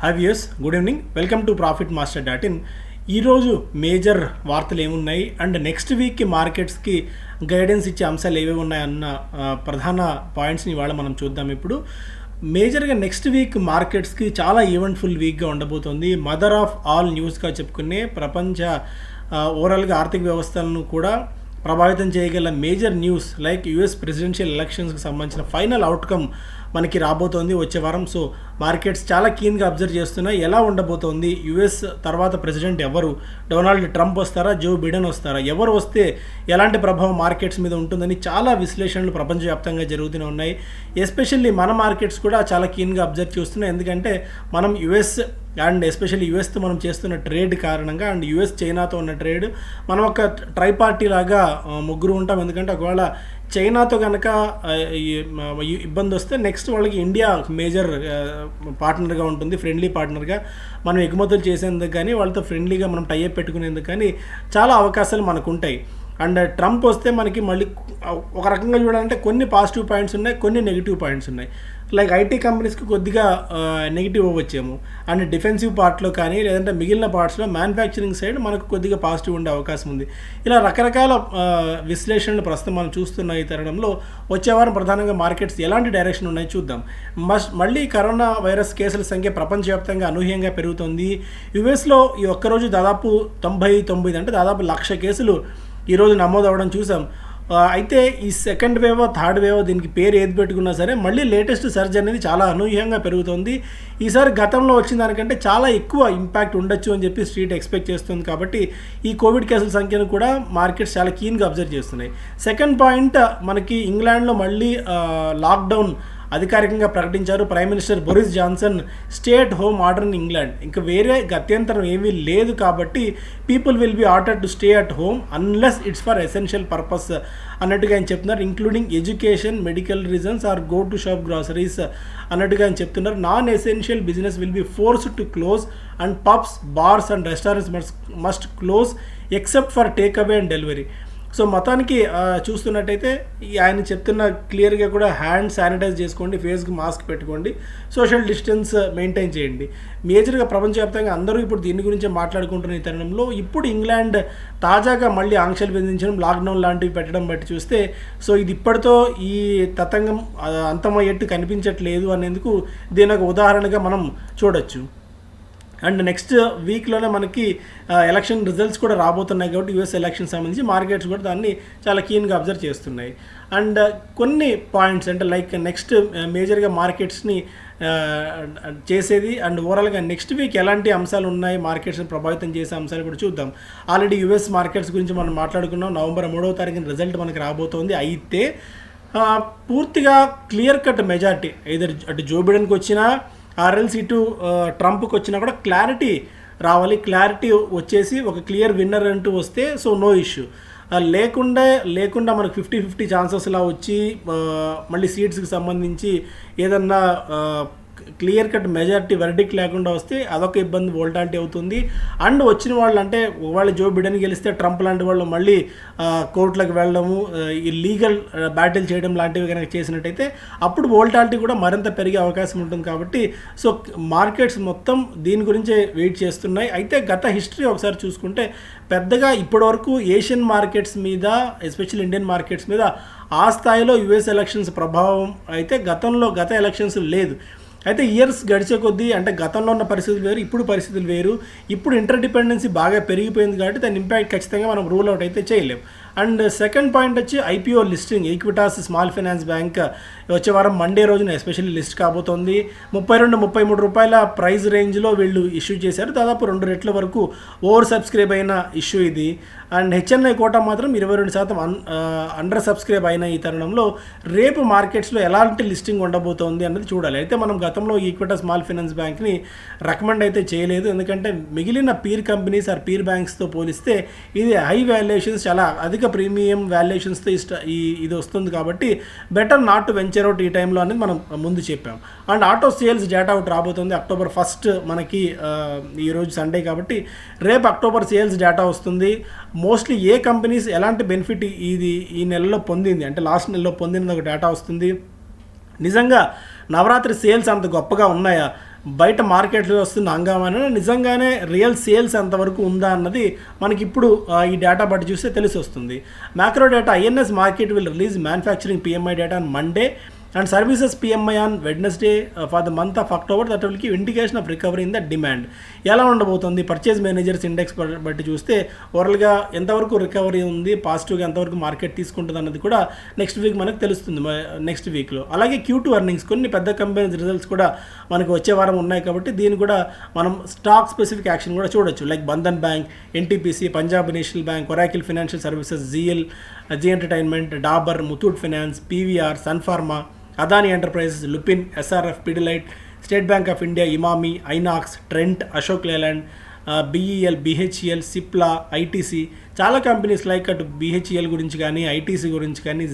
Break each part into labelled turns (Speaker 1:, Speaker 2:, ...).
Speaker 1: హ్యావియర్స్ good evening, welcome to profit master dot in. ఈరోజు major వార్తలు ఏమున్నాయి అండ్ నెక్స్ట్ వీక్కి మార్కెట్స్కి గైడెన్స్ ఇచ్చే అంశాలు ఏవేవి ఉన్నాయన్న ప్రధాన పాయింట్స్ని ఇవాళ మనం చూద్దాం. ఇప్పుడు మేజర్గా నెక్స్ట్ వీక్ మార్కెట్స్కి చాలా ఈవెంట్ఫుల్ వీక్గా ఉండబోతోంది. మదర్ ఆఫ్ ఆల్ న్యూస్గా చెప్పుకునే ప్రపంచ ఓవరాల్గా ఆర్థిక వ్యవస్థలను కూడా ప్రభావితం చేయగల major news like US presidential ఎలక్షన్స్కి సంబంధించిన ఫైనల్ అవుట్కమ్ మనకి రాబోతోంది వచ్చే వారం. సో మార్కెట్స్ చాలా కీన్గా అబ్జర్వ్ చేస్తున్నాయి ఎలా ఉండబోతోంది, యుఎస్ తర్వాత ప్రెసిడెంట్ ఎవరు, డొనాల్డ్ ట్రంప్ వస్తారా, జో బిడెన్ వస్తారా, ఎవరు వస్తే ఎలాంటి ప్రభావం మార్కెట్స్ మీద ఉంటుందని చాలా విశ్లేషణలు ప్రపంచవ్యాప్తంగా జరుగుతూనే ఉన్నాయి. ఎస్పెషల్లీ మన మార్కెట్స్ కూడా చాలా కీన్గా అబ్జర్వ్ చేస్తున్నాయి. ఎందుకంటే మనం యుఎస్ అండ్ ఎస్పెషల్లీ యుఎస్తో మనం చేస్తున్న ట్రేడ్ కారణంగా అండ్ యుఎస్ చైనాతో ఉన్న ట్రేడ్ మనం ఒక ట్రైపార్టీ లాగా ముగ్గురు ఉంటాం. ఎందుకంటే ఒకవేళ చైనాతో కనుక ఇబ్బంది వస్తే నెక్స్ట్ వాళ్ళకి ఇండియా మేజర్ పార్ట్నర్గా ఉంటుంది, ఫ్రెండ్లీ పార్ట్నర్గా మనం ఎగుమతులు చేసేందుకు కానీ వాళ్ళతో ఫ్రెండ్లీగా మనం టైఅప్ పెట్టుకునేందుకు కానీ చాలా అవకాశాలు మనకు ఉంటాయి. అండ్ ట్రంప్ వస్తే మనకి మళ్ళీ ఒక రకంగా చూడాలంటే కొన్ని పాజిటివ్ పాయింట్స్ ఉన్నాయి, కొన్ని నెగిటివ్ పాయింట్స్ ఉన్నాయి. లైక్ ఐటీ కంపెనీస్కి కొద్దిగా నెగిటివ్ అవ్వచ్చేమో, అండ్ డిఫెన్సివ్ పార్ట్లో కానీ లేదంటే మిగిలిన పార్ట్స్లో మ్యానుఫ్యాక్చరింగ్ సైడ్ మనకు కొద్దిగా పాజిటివ్ ఉండే అవకాశం ఉంది. ఇలా రకరకాల విశ్లేషణలు ప్రస్తుతం మనం చూస్తున్న ఈ తరుణంలో వచ్చే వారం ప్రధానంగా మార్కెట్స్ ఎలాంటి డైరెక్షన్ ఉన్నాయో చూద్దాం. మళ్ళీ కరోనా వైరస్ కేసుల సంఖ్య ప్రపంచవ్యాప్తంగా అనూహ్యంగా పెరుగుతుంది. యుఎస్లో ఈ ఒక్కరోజు దాదాపు 99 అంటే దాదాపు 1,00,000 కేసులు ఈరోజు నమోదు అవ్వడం చూసాం. అయితే ఈ సెకండ్ వేవ్ థర్డ్ వేవ్ దీనికి పేరు ఏది పెట్టుకున్నా సరే మళ్ళీ లేటెస్ట్ సర్జ్ అనేది చాలా అనూహ్యంగా పెరుగుతుంది. ఈసారి గతంలో వచ్చిన దానికంటే చాలా ఎక్కువ ఇంపాక్ట్ ఉండొచ్చు అని చెప్పి స్ట్రీట్ ఎక్స్పెక్ట్ చేస్తుంది. కాబట్టి ఈ కోవిడ్ కేసుల సంఖ్యను కూడా మార్కెట్స్ చాలా కీన్గా అబ్జర్వ్ చేస్తున్నాయి. సెకండ్ పాయింట్, మనకి ఇంగ్లాండ్లో మళ్ళీ లాక్డౌన్ అధికారికంగా ప్రకటించారు. Prime minister Boris Johnson stay at home order in England. ఇంకా వేరే గత్యంతరం ఏమీ లేదు కాబట్టి people will be order to stay at home unless it's for essential purpose అన్నట్టుగా ఆయన చెప్తున్నారు. Including education, medical reasons or go to shop groceries అన్నట్టుగా ఆయన చెప్తున్నారు. Non essential business will be forced to close and pubs, bars and restaurants must close except for take away and delivery. So మొత్తానికి చూస్తున్నట్టయితే ఆయన చెప్తున్న క్లియర్గా కూడా hand sanitise చేసుకోండి, ఫేస్కి మాస్క్ పెట్టుకోండి, సోషల్ డిస్టెన్స్ మెయింటైన్ చేయండి. మేజర్గా ప్రపంచవ్యాప్తంగా అందరూ ఇప్పుడు దీని గురించే మాట్లాడుకుంటున్న ఈ తరుణంలో ఇప్పుడు ఇంగ్లాండ్ తాజాగా మళ్ళీ ఆంక్షలు విధించడం, లాక్డౌన్ లాంటివి పెట్టడం బట్టి చూస్తే సో ఇది ఇప్పటితో ఈ తతంగం అంతమయ్యేట్టు కనిపించట్లేదు అనేందుకు దీని ఒక ఉదాహరణగా మనం చూడొచ్చు. అండ్ నెక్స్ట్ వీక్లోనే మనకి ఎలక్షన్ రిజల్ట్స్ కూడా రాబోతున్నాయి కాబట్టి యూఎస్ ఎలక్షన్ సంబంధించి మార్కెట్స్ కూడా దాన్ని చాలా కీన్గా అబ్జర్వ్ చేస్తున్నాయి. అండ్ కొన్ని పాయింట్స్ అంటే లైక్ నెక్స్ట్ మేజర్గా మార్కెట్స్ని చేసేది అండ్ ఓవరాల్గా నెక్స్ట్ వీక్ ఎలాంటి అంశాలు ఉన్నాయి మార్కెట్స్ని ప్రభావితం చేసే అంశాలు కూడా చూద్దాం. ఆల్రెడీ యుఎస్ మార్కెట్స్ గురించి మనం మాట్లాడుకున్నాం. నవంబర్ 3వ తారీఖున రిజల్ట్ మనకి రాబోతోంది. అయితే పూర్తిగా క్లియర్ కట్ మెజారిటీ ఐదర్ అటు జో బిడెన్కి వచ్చినా ఆర్ఎల్స్ ఇటు ట్రంప్కి వచ్చినా కూడా క్లారిటీ రావాలి. క్లారిటీ వచ్చేసి ఒక క్లియర్ విన్నర్ అంటూ వస్తే సో నో ఇష్యూ. లేకుండా మనకు 50-50 ఛాన్సెస్లా వచ్చి మళ్ళీ సీట్స్కి సంబంధించి ఏదన్నా క్లియర్ కట్ మెజారిటీ వెర్డిక్ట్ లేకుండా వస్తే అదొక ఇబ్బంది, వోల్టాలిటీ అవుతుంది. అండ్ వచ్చిన వాళ్ళు అంటే వాళ్ళు జో బిడెన్ గెలిస్తే ట్రంప్ లాంటి వాళ్ళు మళ్ళీ కోర్టులకు వెళ్ళడము, ఈ లీగల్ బ్యాటిల్ చేయడం లాంటివి కనుక చేసినట్టయితే అప్పుడు వోల్టాలిటీ కూడా మరింత పెరిగే అవకాశం ఉంటుంది. కాబట్టి సో మార్కెట్స్ మొత్తం దీని గురించే వెయిట్ చేస్తున్నాయి. అయితే గత హిస్టరీ ఒకసారి చూసుకుంటే పెద్దగా ఇప్పటివరకు ఏషియన్ మార్కెట్స్ మీద ఎస్పెషల్లీ ఇండియన్ మార్కెట్స్ మీద ఆ స్థాయిలో యుఎస్ ఎలక్షన్స్ ప్రభావం అయితే గత ఎలక్షన్స్ లేదు. అయితే ఇయర్స్ గడిచే కొద్దీ అంటే గతంలో ఉన్న పరిస్థితులు వేరు, ఇప్పుడు పరిస్థితులు వేరు. ఇప్పుడు ఇంటర్ డిపెండెన్సీ బాగా పెరిగిపోయింది కాబట్టి దాని ఇంపాక్ట్ ఖచ్చితంగా మనం రూల్ అవుట్ అయితే చేయలేం. అండ్ సెకండ్ పాయింట్ వచ్చి IPO listing. Equitas small finance bank వచ్చే వారం మండే రోజున ఎస్పెషల్లీ లిస్ట్ కాబోతోంది. 32-33 రూపాయల ప్రైస్ రేంజ్లో వీళ్ళు ఇష్యూ చేశారు. దాదాపు 2 రెట్ల వరకు ఓవర్ సబ్స్క్రైబ్ అయిన ఇష్యూ ఇది. అండ్ హెచ్ఎన్ఐ కోటా మాత్రం 22% అండర్ సబ్స్క్రైబ్ అయిన ఈ తరుణంలో రేపు మార్కెట్స్లో ఎలాంటి లిస్టింగ్ ఉండబోతోంది అన్నది చూడాలి. అయితే మనం గతంలో ఈక్విటా స్మాల్ ఫైనాన్స్ బ్యాంక్ని రికమెండ్ అయితే చేయలేదు. ఎందుకంటే మిగిలిన పీర్ కంపెనీస్ ఆర్ పీర్ బ్యాంక్స్తో పోలిస్తే ఇది హై వాల్యుయేషన్స్, చాలా అధిక ప్రీమియం వాల్యుయేషన్స్తో ఇది వస్తుంది. కాబట్టి better not to venture out ఈ టైంలో అనేది మనం ముందు చెప్పాం. And auto sales data out రాబోతుంది October 1st మనకి ఈరోజు సండే కాబట్టి రేపు అక్టోబర్ సేల్స్ డేటా వస్తుంది. మోస్ట్లీ ఏ కంపెనీస్ ఎలాంటి బెనిఫిట్ ఈ నెలలో పొందింది అంటే లాస్ట్ నెలలో పొందినది ఒక డేటా వస్తుంది. నిజంగా నవరాత్రి సేల్స్ అంత గొప్పగా ఉన్నాయా, బయట మార్కెట్లో వస్తున్న హంగామాను నిజంగానే రియల్ సేల్స్ ఎంతవరకు ఉందా అన్నది మనకి ఇప్పుడు ఈ డేటా బట్టి చూస్తే తెలిసి వస్తుంది. Macro data INS market will release manufacturing PMI data on Monday and services PMI on Wednesday for the month of October that will give indication of recovery in the demand. ఎలా ఉండబోతుంది purchase managers index బట్టి చూస్తే ఓవరాల్గా ఎంతవరకు recovery ఉంది, పాజిటివ్గా ఎంతవరకు market తీసుకుంటుంది అన్నది కూడా నెక్స్ట్ వీక్ మనకు తెలుస్తుంది నెక్స్ట్ వీక్లో. అలాగే Q2 ఎర్నింగ్స్ కొన్ని పెద్ద కంపెనీస్ రిజల్ట్స్ కూడా మనకు వచ్చే వారం ఉన్నాయి కాబట్టి దీన్ని కూడా మనం స్టాక్ స్పెసిఫిక్ యాక్షన్ కూడా చూడొచ్చు. Like Bandhan Bank, NTPC, Punjab National Bank, Oracle Financial Services, Zee Entertainment, Dabur, Muthoot Finance, PVR, Sun Pharma, Adani Enterprises, Lupin, SRF, Pidilite, State Bank of India, Emami, INOX, Trent, Ashok Leyland, BEL, BHEL, Cipla, ITC, చాలా కంపెనీస్ లైక్ అటు బిహెచ్ఈఎల్ గురించి కానీ ఐటీసీ గురించి కానీ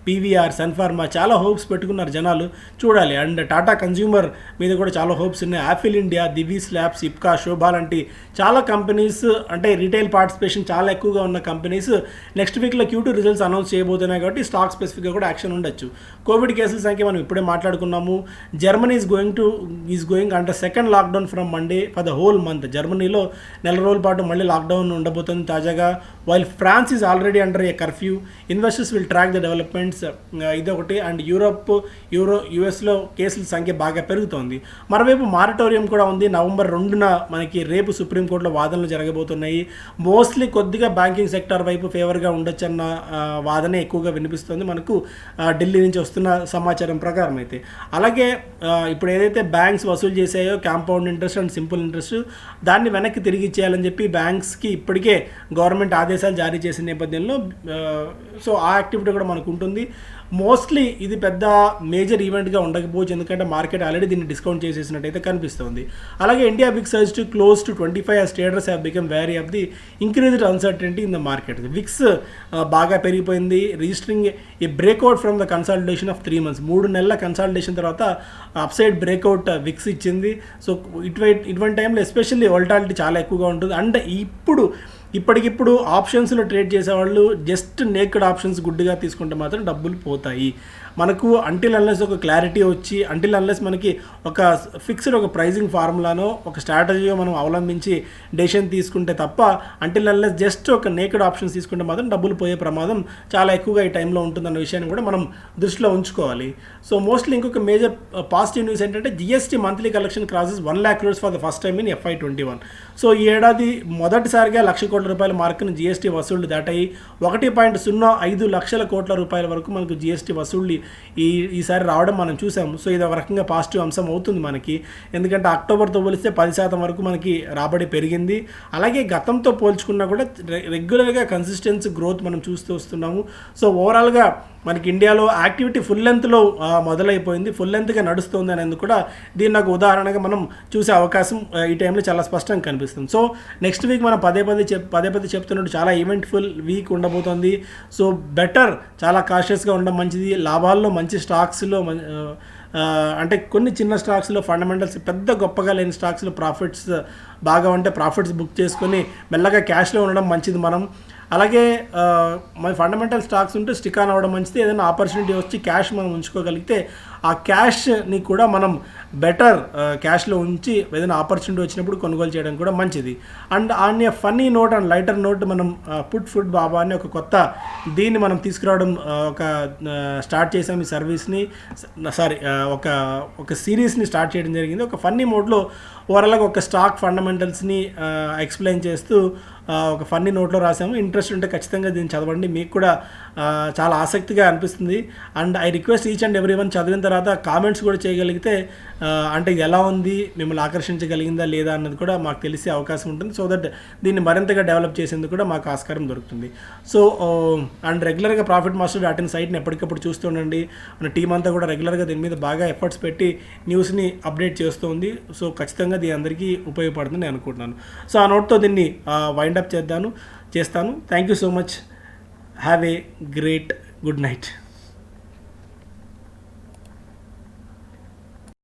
Speaker 1: PVR, Sun Pharma చాలా hopes పెట్టుకున్నారు జనాలు, చూడాలి. అండ్ టాటా కన్జ్యూమర్ మీద కూడా చాలా హోప్స్ ఉన్నాయి. Apple India, Divi's labs, Ipca, Sobha లాంటి చాలా కంపెనీస్ అంటే రీటైల్ పార్టిసిపేషన్ చాలా ఎక్కువగా ఉన్న కంపెనీస్ నెక్స్ట్ వీక్లో Q2 రిజల్ట్స్ అనౌన్స్ చేయబోతున్నాయి కాబట్టి స్టాక్ స్పెసిఫిక్గా కూడా యాక్షన్ ఉండొచ్చు. కోవిడ్ కేసుల సంఖ్య మనం ఇప్పుడే మాట్లాడుకున్నాము. Germany is going under second lockdown from Monday for the whole month. జర్మనీలో నెల రోజుల పాటు మళ్ళీ లాక్డౌన్ ఉండబోతుంది తాజాగా. While France is already under a curfew, investors will track the developments, ఇదొకటి. అండ్ యుఎస్లో కేసుల సంఖ్య బాగా పెరుగుతోంది. మరోవైపు మారటోరియం కూడా ఉంది. November 2న మనకి రేపు సుప్రీంకోర్టులో వాదనలు జరగబోతున్నాయి. మోస్ట్లీ కొద్దిగా బ్యాంకింగ్ సెక్టార్ వైపు ఫేవర్గా ఉండొచ్చన్న వాదనే ఎక్కువగా వినిపిస్తుంది మనకు ఢిల్లీ నుంచి వస్తున్న సమాచారం ప్రకారం అయితే. అలాగే ఇప్పుడు ఏదైతే బ్యాంక్స్ వసూలు చేసాయో compound interest and simple interest, దాన్ని వెనక్కి తిరిగి ఇచ్చేయాలని చెప్పి బ్యాంక్స్కి ఇప్పటికే గవర్నమెంట్ ఆదేశాలు జారీ చేసిన నేపథ్యంలో సో ఆ యాక్టివిటీ కూడా మనకు ఉంటుంది. మోస్ట్లీ ఇది పెద్ద మేజర్ ఈవెంట్గా ఉండకపోవచ్చు, ఎందుకంటే మార్కెట్ ఆల్రెడీ దీన్ని డిస్కౌంట్ చేసేసినట్టయితే కనిపిస్తుంది. అలాగే India VIX surge to close to 25 as traders have become wary of the increased uncertainty in the market. VIX బాగా పెరిగిపోయింది, registering a breakout from the consolidation of 3 months. 3 నెలల consolidation తర్వాత upside breakout VIX ఇచ్చింది. So ఇటువంటి టైంలో especially volatility చాలా ఎక్కువగా ఉంటుంది. అండ్ ఇప్పటికిప్పుడు ఆప్షన్స్లో ట్రేడ్ చేసేవాళ్ళు జస్ట్ నేక్డ్ ఆప్షన్స్ గుడ్డిగా తీసుకుంటే మాత్రం డబ్బులు పోతాయి. మనకు అంటిల్ అన్లెస్ ఒక క్లారిటీ వచ్చి, అంటిల్ అన్లెస్ మనకి ఒక ఫిక్స్డ్ ఒక ప్రైజింగ్ ఫార్ములానో ఒక స్ట్రాటజీయో మనం అవలంబించి డెసిషన్ తీసుకుంటే తప్ప అంటిల్ అన్లెస్ జస్ట్ ఒక నేక్డ్ ఆప్షన్స్ తీసుకుంటే మాత్రం డబ్బులు పోయే ప్రమాదం చాలా ఎక్కువగా ఈ టైంలో ఉంటుందన్న విషయాన్ని కూడా మనం దృష్టిలో ఉంచుకోవాలి. సో మోస్ట్లీ ఇంకొక మేజర్ పాజిటివ్ న్యూస్ ఏంటంటే GST monthly collection crosses 1 lakh crores for the first time in FY21. So ఈ ఏడాది మొదటిసారిగా ₹1,00,00,000 మార్కును జిఎస్టీ వసూళ్లు దాటాయి. 1.05 లక్షల కోట్ల రూపాయల వరకు మనకు జిఎస్టీ వసూళ్లు ఈసారి రావడం మనం చూసాము. సో ఇది ఒక రకంగా పాజిటివ్ అంశం అవుతుంది మనకి, ఎందుకంటే అక్టోబర్తో పోలిస్తే 10% వరకు మనకి రాబడి పెరిగింది. అలాగే గతంతో పోల్చుకున్నా కూడా రెగ్యులర్గా కన్సిస్టెన్సీ గ్రోత్ మనం చూస్తూ వస్తున్నాము. సో ఓవరాల్గా మనకి ఇండియాలో యాక్టివిటీ ఫుల్ లెంత్లో మొదలైపోయింది, ఫుల్ లెంత్గా నడుస్తుంది అనేందుకు కూడా దీన్ని నాకు ఉదాహరణగా మనం చూసే అవకాశం ఈ టైంలో చాలా స్పష్టంగా కనిపిస్తుంది. సో నెక్స్ట్ వీక్ మనం పదే పదే చెప్తున్నట్టు చాలా ఈవెంట్ఫుల్ వీక్ ఉండబోతోంది. సో బెటర్ చాలా కాషియస్గా ఉండడం మంచిది. లాభాల్లో మంచి స్టాక్స్లో అంటే కొన్ని చిన్న స్టాక్స్లో ఫండమెంటల్స్ పెద్ద గొప్పగా లేని స్టాక్స్లో ప్రాఫిట్స్ బాగా ఉంటే ప్రాఫిట్స్ బుక్ చేసుకొని మెల్లగా క్యాష్లో ఉండడం మంచిది మనం. అలాగే మన ఫండమెంటల్ స్టాక్స్ ఉంటే స్టిక్ ఆన్ అవ్వడం మంచిది. ఏదైనా ఆపర్చునిటీ వచ్చి క్యాష్ మనం ఉంచుకోగలిగితే ఆ క్యాష్ని కూడా మనం బెటర్ క్యాష్లో ఉంచి ఏదైనా ఆపర్చునిటీ వచ్చినప్పుడు కొనుగోలు చేయడం కూడా మంచిది. And on a funny note and lighter note మనం ఫుడ్ బాబా అని ఒక కొత్త దీన్ని మనం తీసుకురావడం స్టార్ట్ చేసాం. ఈ సర్వీస్ని ఒక సిరీస్ని స్టార్ట్ చేయడం జరిగింది. ఒక ఫన్నీ మోడ్లో ఓవరాల్గా ఒక స్టాక్ ఫండమెంటల్స్ని ఎక్స్ప్లెయిన్ చేస్తూ ఒక ఫన్నీ నోట్లో రాసాము. ఇంట్రెస్ట్ ఉంటే ఖచ్చితంగా దీన్ని చదవండి, మీకు కూడా చాలా ఆసక్తిగా అనిపిస్తుంది. And I request each and every one చదివిన తర్వాత కామెంట్స్ కూడా చేయగలిగితే అంటే ఇది ఎలా ఉంది, మిమ్మల్ని ఆకర్షించగలిగిందా లేదా అన్నది కూడా మాకు తెలిసే అవకాశం ఉంటుంది. సో దట్ దీన్ని మరింతగా డెవలప్ చేసేందుకు కూడా మాకు ఆస్కారం దొరుకుతుంది. సో అండ్ రెగ్యులర్గా ProfitMaster.in సైట్ని ఎప్పటికప్పుడు చూస్తూ ఉండండి. మన టీం అంతా కూడా రెగ్యులర్గా దీని మీద బాగా ఎఫర్ట్స్ పెట్టి న్యూస్ని అప్డేట్ చేస్తుంది. సో ఖచ్చితంగా దీని అందరికీ ఉపయోగపడుతుంది నేను అనుకుంటున్నాను. సో ఆ నోట్తో దీన్ని వైండప్ చేస్తాను. Thank you so much. Have a great good night.